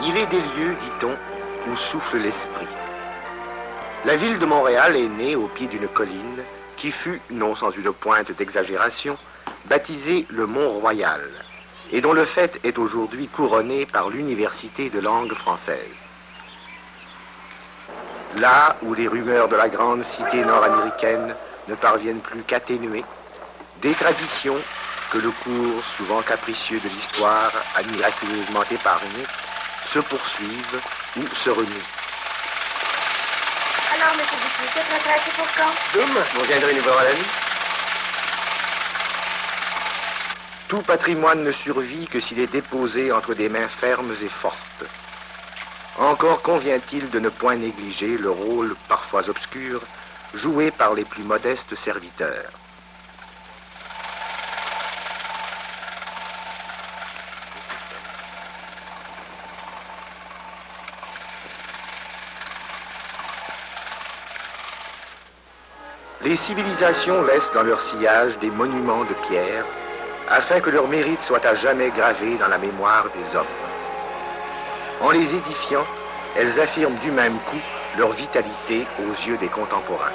Il est des lieux, dit-on, où souffle l'esprit. La ville de Montréal est née au pied d'une colline qui fut, non sans une pointe d'exagération, baptisée le Mont-Royal, et dont le fait est aujourd'hui couronné par l'Université de langue française. Là où les rumeurs de la grande cité nord-américaine ne parviennent plus qu'atténuer, des traditions que le cours souvent capricieux de l'histoire a miraculeusement épargnées se poursuivent ou se renouent. Alors, M. Dupuis, cette retraite, c'est pour quand? Doum, vous viendrez nous voir à la nuit. Tout patrimoine ne survit que s'il est déposé entre des mains fermes et fortes. Encore convient-il de ne point négliger le rôle parfois obscur joué par les plus modestes serviteurs. Les civilisations laissent dans leur sillage des monuments de pierre afin que leur mérite soit à jamais gravé dans la mémoire des hommes. En les édifiant, elles affirment du même coup leur vitalité aux yeux des contemporains.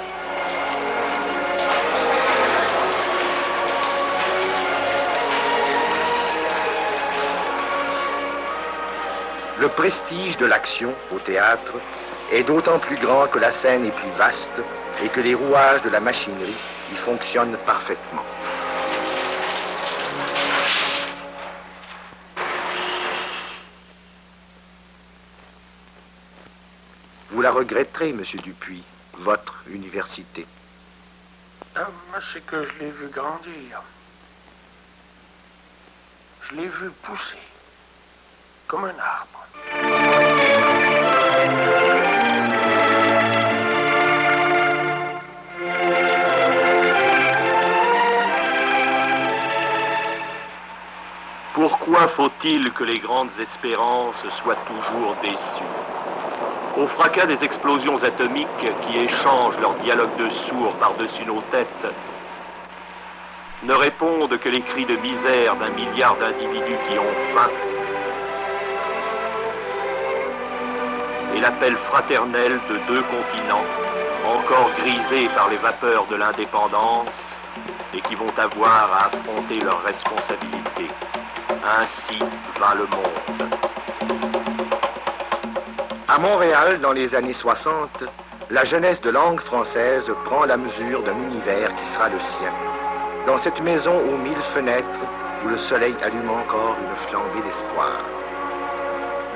Le prestige de l'action au théâtre est d'autant plus grand que la scène est plus vaste et que les rouages de la machinerie y fonctionnent parfaitement. Vous la regretterez, Monsieur Dupuis, votre université. Moi, c'est que je l'ai vu grandir. Je l'ai vu pousser, comme un arbre. Pourquoi faut-il que les grandes espérances soient toujours déçues? Au fracas des explosions atomiques qui échangent leur dialogue de sourds par-dessus nos têtes, ne répondent que les cris de misère d'un milliard d'individus qui ont faim et l'appel fraternel de deux continents encore grisés par les vapeurs de l'indépendance et qui vont avoir à affronter leurs responsabilités. Ainsi va le monde. À Montréal, dans les années 60, la jeunesse de langue française prend la mesure d'un univers qui sera le sien. Dans cette maison aux 1000 fenêtres, où le soleil allume encore une flambée d'espoir.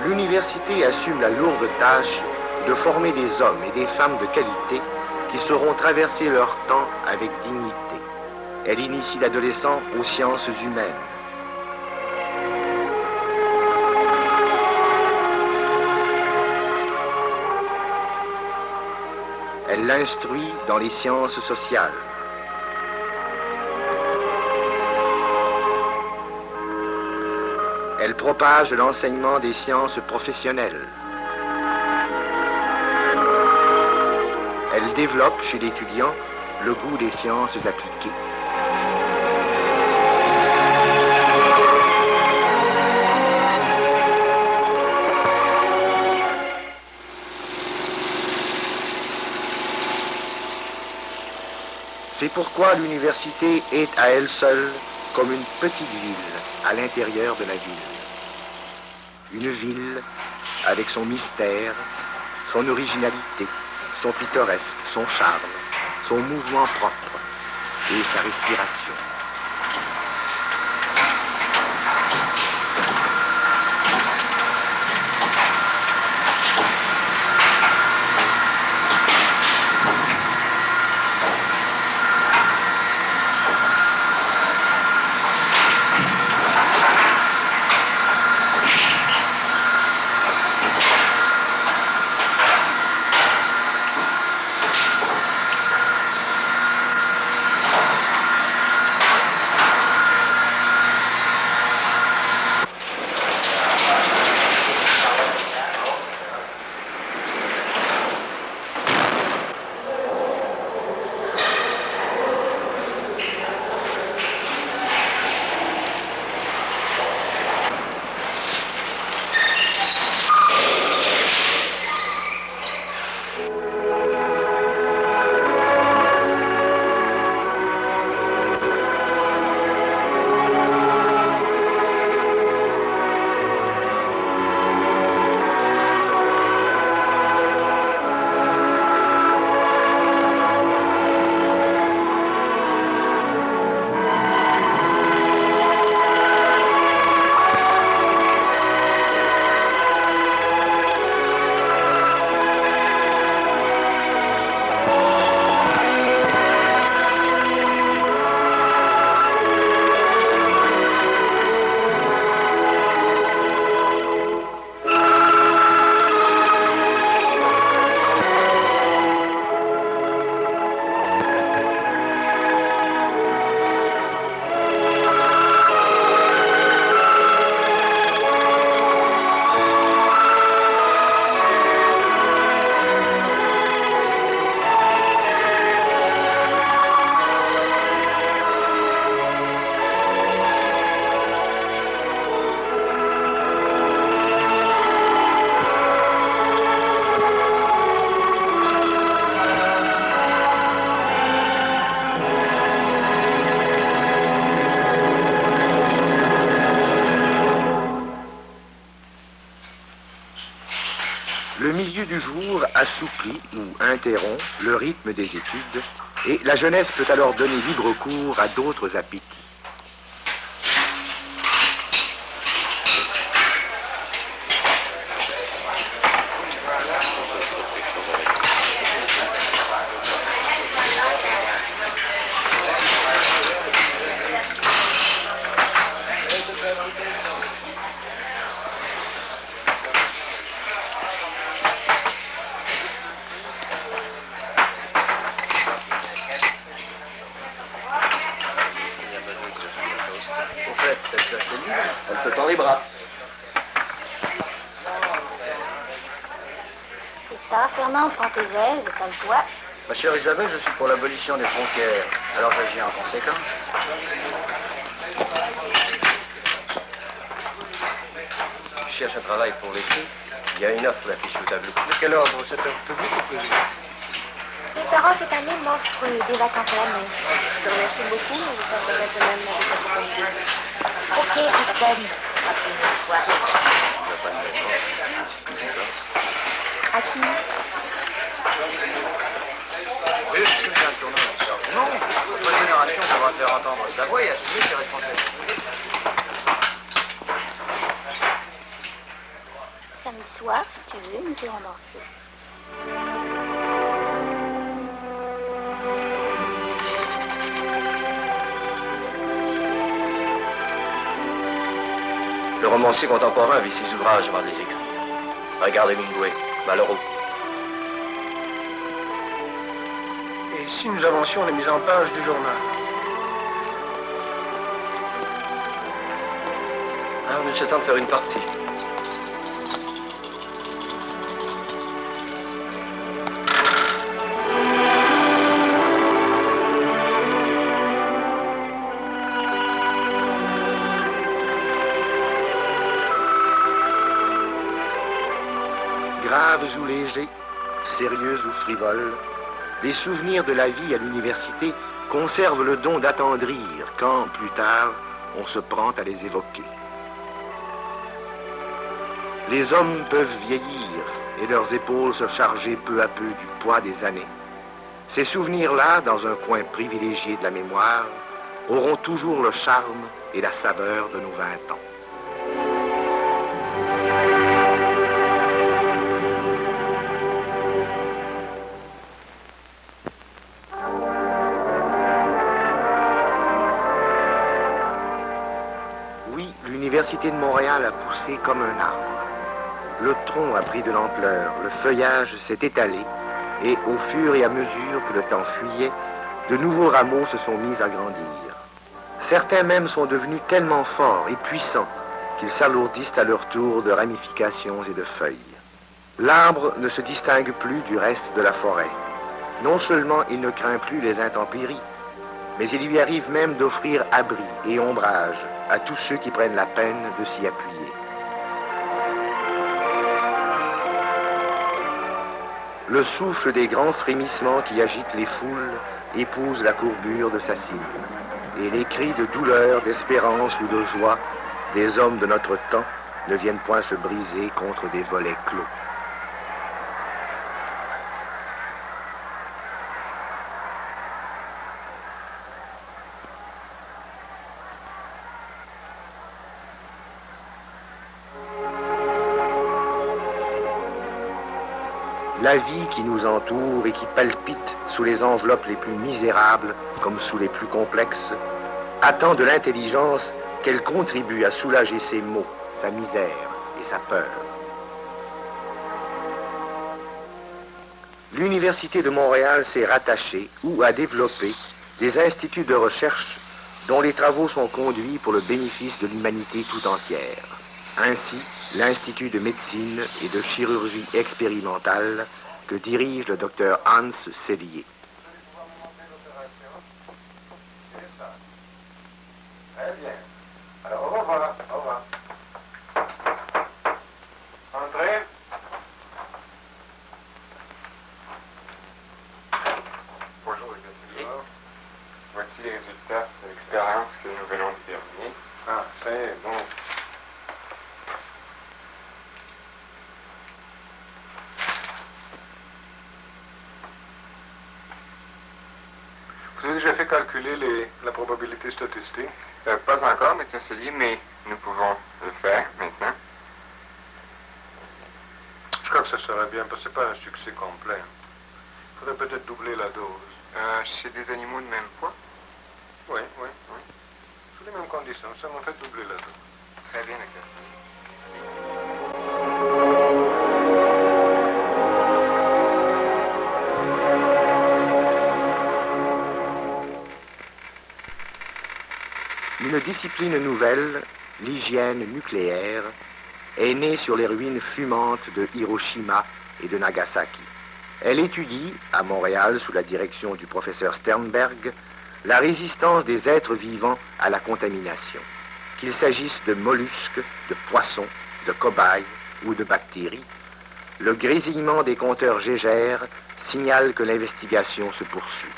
L'université assume la lourde tâche de former des hommes et des femmes de qualité qui sauront traverser leur temps avec dignité. Elle initie l'adolescent aux sciences humaines. Elle l'instruit dans les sciences sociales. Elle propage l'enseignement des sciences professionnelles. Elle développe chez l'étudiant le goût des sciences appliquées. C'est pourquoi l'université est à elle seule comme une petite ville à l'intérieur de la ville. Une ville avec son mystère, son originalité, son pittoresque, son charme, son mouvement propre et sa respiration. Le milieu du jour assouplit ou interrompt le rythme des études et la jeunesse peut alors donner libre cours à d'autres appétits. Elle te tend les bras. C'est ça, Fernand, prends tes aises et calme-toi. Ma chère Isabelle, je suis pour l'abolition des frontières. Alors j'agis en conséquence. Je cherche un travail pour l'été. Il y a une offre d'affiche au tableau. De quel ordre? Cette heure publique ou privée? Mes parents, cette année, m'offrent des vacances à la mer. Je te remercie beaucoup, mais ça serait quand même avec la compagnie. Ok, je t'aime. À qui? Oui, je suis bien tournant. Non, votre génération devra faire entendre sa voix et assumer ses responsabilités. Samedi soir, si tu veux, nous irons danser. Le romancier contemporain vit ses ouvrages avant de les écrire. Regardez Hemingway, Malraux. Et si nous avancions les mises en page du journal? Ah, on est juste temps de faire une partie. Graves ou légers, sérieux ou frivoles, les souvenirs de la vie à l'université conservent le don d'attendrir quand, plus tard, on se prend à les évoquer. Les hommes peuvent vieillir et leurs épaules se charger peu à peu du poids des années. Ces souvenirs-là, dans un coin privilégié de la mémoire, auront toujours le charme et la saveur de nos 20 ans. L'Université de Montréal a poussé comme un arbre. Le tronc a pris de l'ampleur, le feuillage s'est étalé, et au fur et à mesure que le temps fuyait, de nouveaux rameaux se sont mis à grandir. Certains même sont devenus tellement forts et puissants qu'ils s'alourdissent à leur tour de ramifications et de feuilles. L'arbre ne se distingue plus du reste de la forêt. Non seulement il ne craint plus les intempéries, mais il lui arrive même d'offrir abri et ombrage à tous ceux qui prennent la peine de s'y appuyer. Le souffle des grands frémissements qui agitent les foules épouse la courbure de sa cime, et les cris de douleur, d'espérance ou de joie des hommes de notre temps ne viennent point se briser contre des volets clos. La vie qui nous entoure et qui palpite sous les enveloppes les plus misérables comme sous les plus complexes, attend de l'intelligence qu'elle contribue à soulager ses maux, sa misère et sa peur. L'Université de Montréal s'est rattachée ou a développé des instituts de recherche dont les travaux sont conduits pour le bénéfice de l'humanité tout entière. Ainsi, l'Institut de médecine et de chirurgie expérimentale que dirige le docteur Hans Sellier. Très bien. Alors, au revoir. Au revoir. Entrez. Bonjour, les gars. Voici les résultats de l'expérience que nous venons de terminer. Ah, très bon. déjà fait calculer la probabilité statistique? Pas encore, M. Cellier, mais nous pouvons le faire maintenant. Je crois que ça serait bien, parce que ce n'est pas un succès complet. Il faudrait peut-être doubler la dose. Chez des animaux de même poids? Oui. Sous les mêmes conditions, ça m'en fait doubler la dose. Très bien, docteur. Une discipline nouvelle, l'hygiène nucléaire, est née sur les ruines fumantes de Hiroshima et de Nagasaki. Elle étudie, à Montréal, sous la direction du professeur Sternberg, la résistance des êtres vivants à la contamination, qu'il s'agisse de mollusques, de poissons, de cobayes ou de bactéries. Le grésillement des compteurs Gégère signale que l'investigation se poursuit.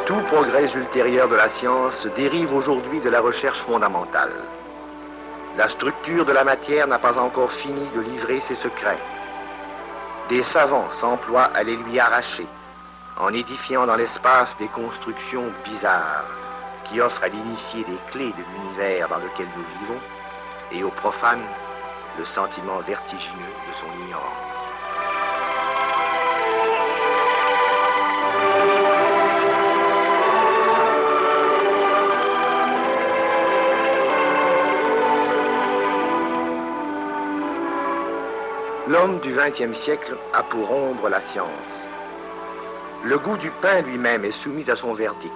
Tout progrès ultérieur de la science dérive aujourd'hui de la recherche fondamentale. La structure de la matière n'a pas encore fini de livrer ses secrets. Des savants s'emploient à les lui arracher, en édifiant dans l'espace des constructions bizarres qui offrent à l'initié des clés de l'univers dans lequel nous vivons, et au profane le sentiment vertigineux de son ignorance. L'homme du XXe siècle a pour ombre la science. Le goût du pain lui-même est soumis à son verdict.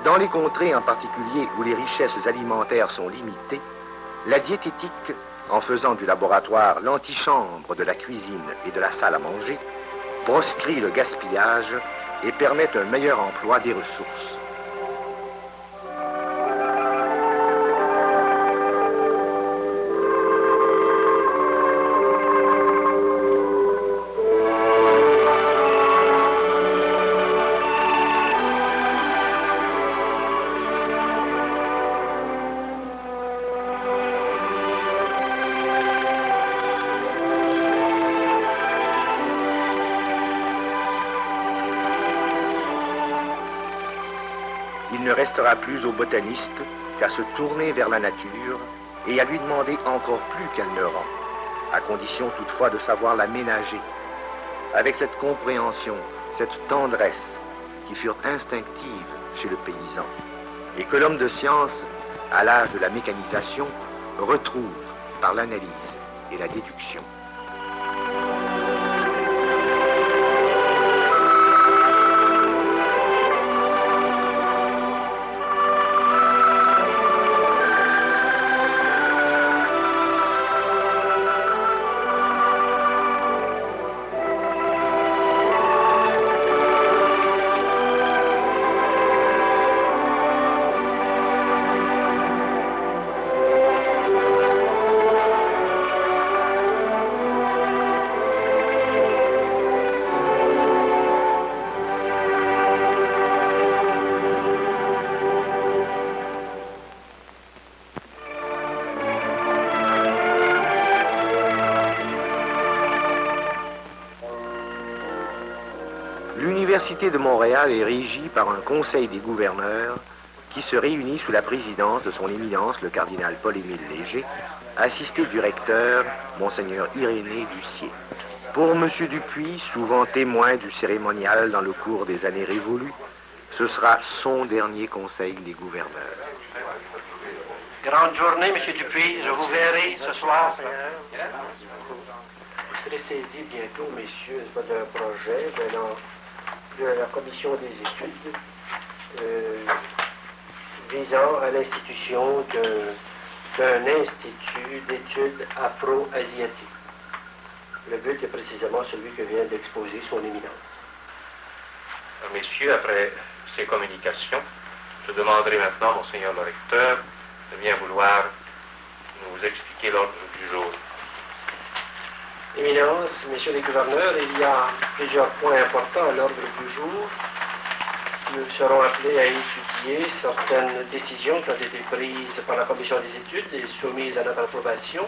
Dans les contrées en particulier où les richesses alimentaires sont limitées, la diététique, en faisant du laboratoire l'antichambre de la cuisine et de la salle à manger, proscrit le gaspillage et permet un meilleur emploi des ressources. Il ne restera plus au botaniste qu'à se tourner vers la nature et à lui demander encore plus qu'elle ne rend, à condition toutefois de savoir la ménager, avec cette compréhension, cette tendresse qui furent instinctives chez le paysan, et que l'homme de science, à l'âge de la mécanisation, retrouve par l'analyse et la déduction. L'Université de Montréal est régie par un conseil des gouverneurs qui se réunit sous la présidence de son éminence le cardinal Paul-Émile Léger, assisté du recteur, Monseigneur Irénée Lucier. Pour M. Dupuis, souvent témoin du cérémonial dans le cours des années révolues, ce sera son dernier conseil des gouverneurs. Grande journée, M. Dupuis. Je vous verrai ce soir. Vous serez saisi bientôt, messieurs, d'un projet de la commission des études visant à l'institution d'un institut d'études afro-asiatiques. Le but est précisément celui que vient d'exposer son éminence. Messieurs, après ces communications, je demanderai maintenant, Monseigneur le recteur, de bien vouloir nous expliquer l'ordre du jour. Éminence, messieurs les gouverneurs, il y a plusieurs points importants à l'ordre du jour. nous serons appelés à étudier certaines décisions qui ont été prises par la commission des études et soumises à notre approbation.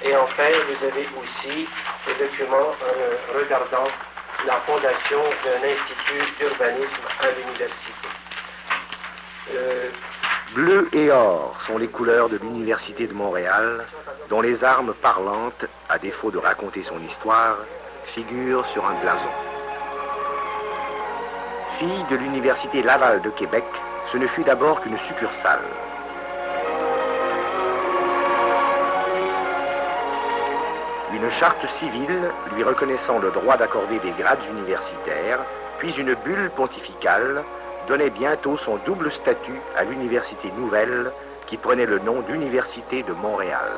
Et enfin, vous avez aussi des documents regardant la fondation d'un institut d'urbanisme à l'université. Bleu et or sont les couleurs de l'Université de Montréal, dont les armes parlantes, à défaut de raconter son histoire, figurent sur un blason. Fille de l'Université Laval de Québec, ce ne fut d'abord qu'une succursale. Une charte civile lui reconnaissant le droit d'accorder des grades universitaires, puis une bulle pontificale donnait bientôt son double statut à l'université nouvelle qui prenait le nom d'Université de Montréal.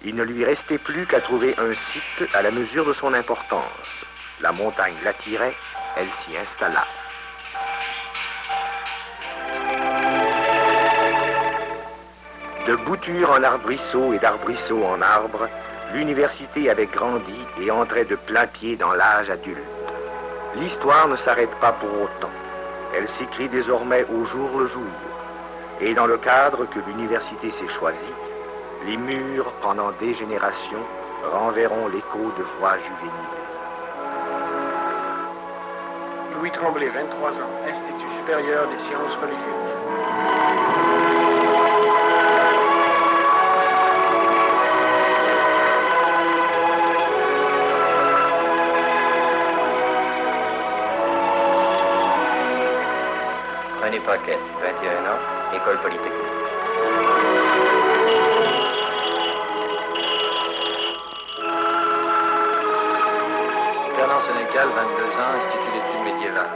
Il ne lui restait plus qu'à trouver un site à la mesure de son importance. La montagne l'attirait, elle s'y installa. De bouture en arbrisseau et d'arbrisseau en arbre, l'université avait grandi et entrait de plein pied dans l'âge adulte. L'histoire ne s'arrête pas pour autant. Elle s'écrit désormais au jour le jour. Et dans le cadre que l'université s'est choisi, les murs, pendant des générations, renverront l'écho de voix juvéniles. Louis Tremblay, 23 ans, Institut supérieur des sciences religieuses. René Paquet, 21 ans, École Polytechnique. Fernand Sénécal, 22 ans, Institut d'études médiévales.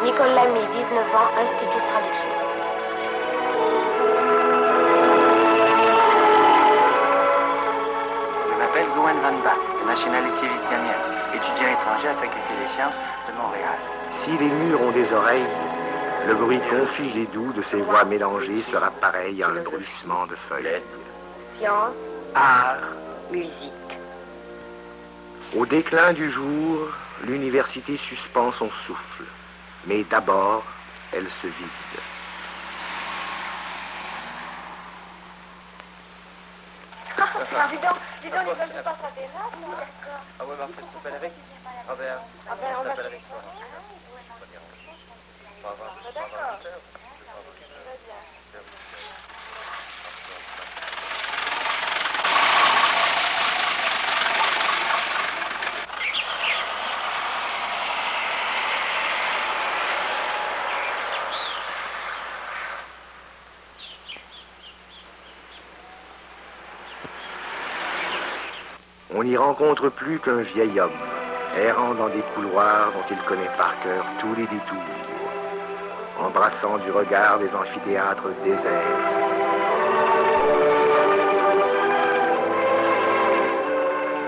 Nicole Lamy, 19 ans, Institut de traduction. Je m'appelle Gwen Van Bach, de nationalité vietnamienne, étudiant étranger à la Faculté des sciences de Montréal. Si les murs ont des oreilles, le bruit confus et doux de ces voix mélangées sera pareil à un bruissement de feuilles. Sciences, Art, musique. Au déclin du jour, l'université suspend son souffle. Mais d'abord, elle se vide. Dis donc, ils veulent pas frapper là, d'accord. Ah ouais, Marcel, tu t'appelles avec Robert. Ah ben, on va t'appelles avec toi. D'accord. On n'y rencontre plus qu'un vieil homme, errant dans des couloirs dont il connaît par cœur tous les détours, embrassant du regard des amphithéâtres déserts.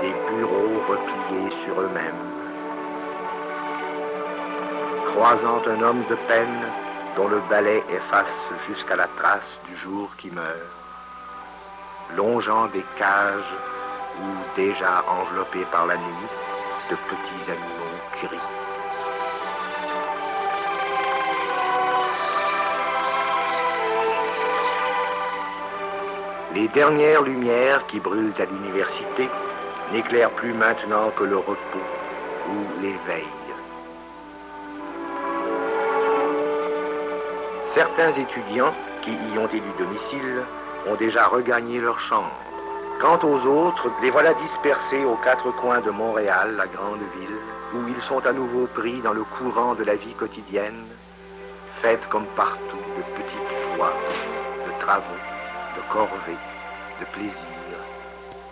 Des bureaux repliés sur eux-mêmes, croisant un homme de peine dont le balai efface jusqu'à la trace du jour qui meurt, longeant des cages où, déjà enveloppés par la nuit, de petits animaux crient. Les dernières lumières qui brûlent à l'université n'éclairent plus maintenant que le repos ou l'éveil. Certains étudiants qui y ont élu domicile ont déjà regagné leur chambre. Quant aux autres, les voilà dispersés aux quatre coins de Montréal, la grande ville, où ils sont à nouveau pris dans le courant de la vie quotidienne, faite comme partout de petites joies, de travaux, de corvées, de plaisirs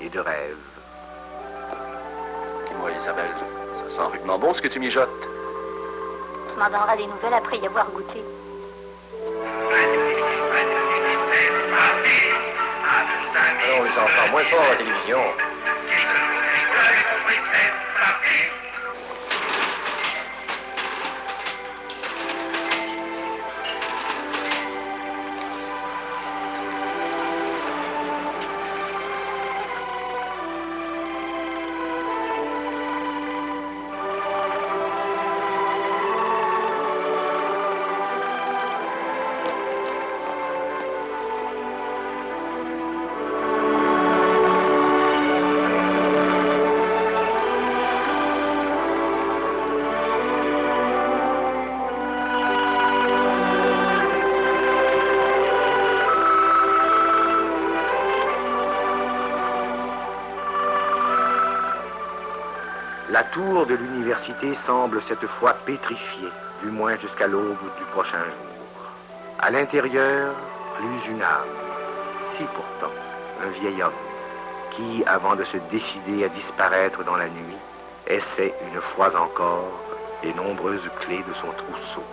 et de rêves. Dis-moi, Isabelle, ça sent rudement bon ce que tu mijotes. Tu m'en donneras des nouvelles après y avoir goûté. Alors on les entend moins fort à la télévision. La tour de l'université semble cette fois pétrifiée, du moins jusqu'à l'aube du prochain jour. À l'intérieur, plus une âme, si pourtant un vieil homme, qui, avant de se décider à disparaître dans la nuit, essaie une fois encore les nombreuses clés de son trousseau.